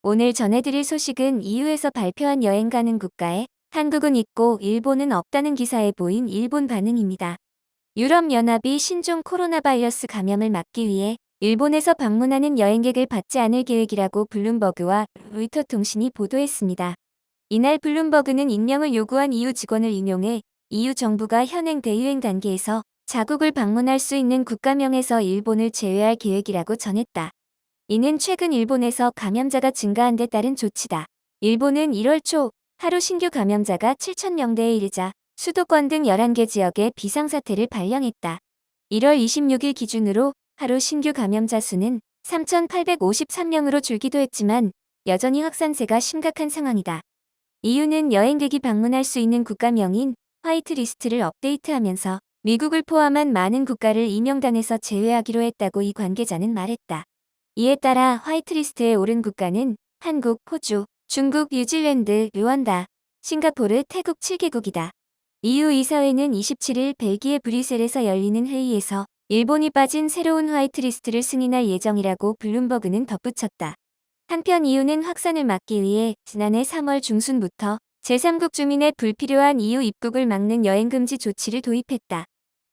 오늘 전해드릴 소식은 EU에서 발표한 여행 가는 국가에 한국은 있고 일본은 없다는 기사에 보인 일본 반응입니다. 유럽연합이 신종 코로나 바이러스 감염을 막기 위해 일본에서 방문하는 여행객을 받지 않을 계획이라고 블룸버그와 로이터 통신이 보도했습니다. 이날 블룸버그는 익명을 요구한 EU 직원을 인용해 EU 정부가 현행 대유행 단계에서 자국을 방문할 수 있는 국가명에서 일본을 제외할 계획이라고 전했다. 이는 최근 일본에서 감염자가 증가한 데 따른 조치다. 일본은 1월 초 하루 신규 감염자가 7,000명대에 이르자 수도권 등 11개 지역에 비상사태를 발령했다. 1월 26일 기준으로 하루 신규 감염자 수는 3,853명으로 줄기도 했지만 여전히 확산세가 심각한 상황이다. EU는 여행객이 방문할 수 있는 국가명인 화이트리스트를 업데이트하면서 미국을 포함한 많은 국가를 이명단에서 제외하기로 했다고 이 관계자는 말했다. 이에 따라 화이트리스트에 오른 국가는 한국, 호주, 중국, 뉴질랜드, 르완다, 싱가포르, 태국 7개국이다. EU 이사회는 27일 벨기에 브뤼셀에서 열리는 회의에서 일본이 빠진 새로운 화이트리스트를 승인할 예정이라고 블룸버그는 덧붙였다. 한편 EU는 확산을 막기 위해 지난해 3월 중순부터 제3국 주민의 불필요한 EU 입국을 막는 여행금지 조치를 도입했다.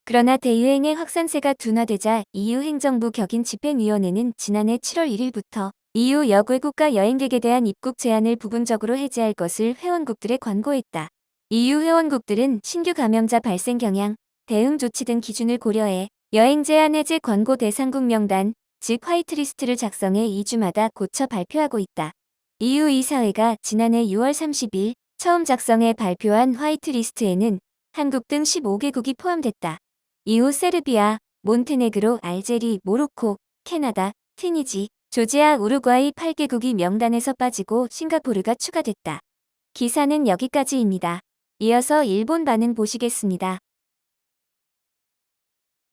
그러나 대유행의 확산세가 둔화되자 EU 행정부 격인 집행위원회는 지난해 7월 1일부터 EU 여외국가 여행객에 대한 입국 제한을 부분적으로 해제할 것을 회원국들에 권고했다. EU 회원국들은 신규 감염자 발생 경향, 대응 조치 등 기준을 고려해 여행 제한 해제 권고 대상국 명단, 즉 화이트리스트를 작성해 2주마다 고쳐 발표하고 있다. EU 이사회가 지난해 6월 30일 처음 작성해 발표한 화이트리스트에는 한국 등 15개국이 포함됐다. 이후 세르비아, 몬테네그로, 알제리, 모로코, 캐나다, 튀니지, 조지아, 우루과이 8개국이 명단에서 빠지고 싱가포르가 추가됐다. 기사는 여기까지입니다. 이어서 일본 반응 보시겠습니다.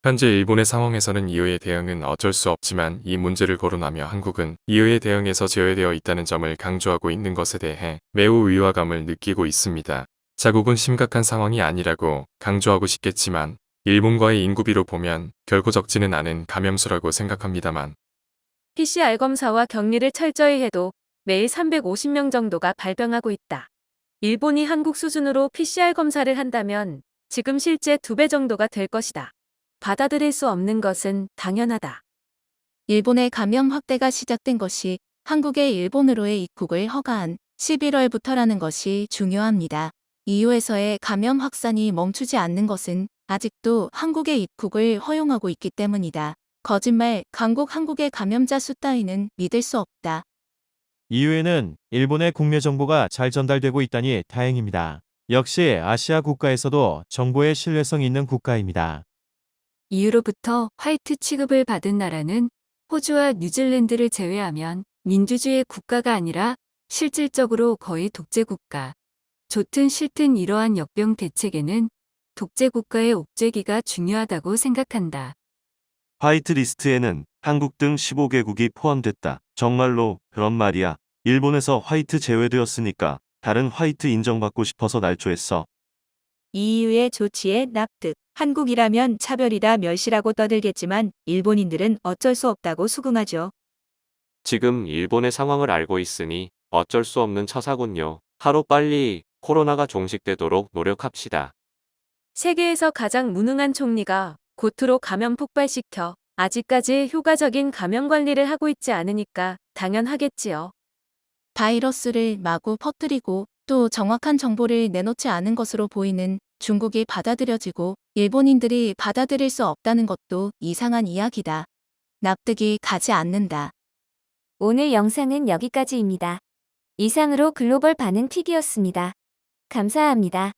현재 일본의 상황에서는 EU의 대응은 어쩔 수 없지만 이 문제를 거론하며 한국은 EU의 대응에서 제외되어 있다는 점을 강조하고 있는 것에 대해 매우 위화감을 느끼고 있습니다. 자국은 심각한 상황이 아니라고 강조하고 싶겠지만 일본과의 인구비로 보면 결코 적지는 않은 감염수라고 생각합니다만 PCR 검사와 격리를 철저히 해도 매일 350명 정도가 발병하고 있다. 일본이 한국 수준으로 PCR 검사를 한다면 지금 실제 2배 정도가 될 것이다. 받아들일 수 없는 것은 당연하다. 일본의 감염 확대가 시작된 것이 한국의 일본으로의 입국을 허가한 11월부터라는 것이 중요합니다. EU에서의 감염 확산이 멈추지 않는 것은 아직도 한국의 입국을 허용하고 있기 때문이다. 거짓말, 강국 한국의 감염자 수 따위는 믿을 수 없다. EU에는 일본의 국내 정보가 잘 전달되고 있다니 다행입니다. 역시 아시아 국가에서도 정보의 신뢰성 있는 국가입니다. EU로부터 화이트 취급을 받은 나라는 호주와 뉴질랜드를 제외하면 민주주의 국가가 아니라 실질적으로 거의 독재 국가. 좋든 싫든 이러한 역병 대책에는 독재 국가의 옥죄기가 중요하다고 생각한다. 화이트리스트에는 한국 등 15개국이 포함됐다. 정말로 그런 말이야. 일본에서 화이트 제외되었으니까 다른 화이트 인정받고 싶어서 날조했어. EU의 조치에 납득. 한국이라면 차별이다 멸시라고 떠들겠지만 일본인들은 어쩔 수 없다고 수긍하죠. 지금 일본의 상황을 알고 있으니 어쩔 수 없는 처사군요. 하루빨리 코로나가 종식되도록 노력합시다. 세계에서 가장 무능한 총리가 고투로 감염 폭발시켜 아직까지 효과적인 감염 관리를 하고 있지 않으니까 당연하겠지요. 바이러스를 마구 퍼뜨리고 또 정확한 정보를 내놓지 않은 것으로 보이는 중국이 받아들여지고 일본인들이 받아들일 수 없다는 것도 이상한 이야기다. 납득이 가지 않는다. 오늘 영상은 여기까지입니다. 이상으로 글로벌 반응 TV였습니다. 감사합니다.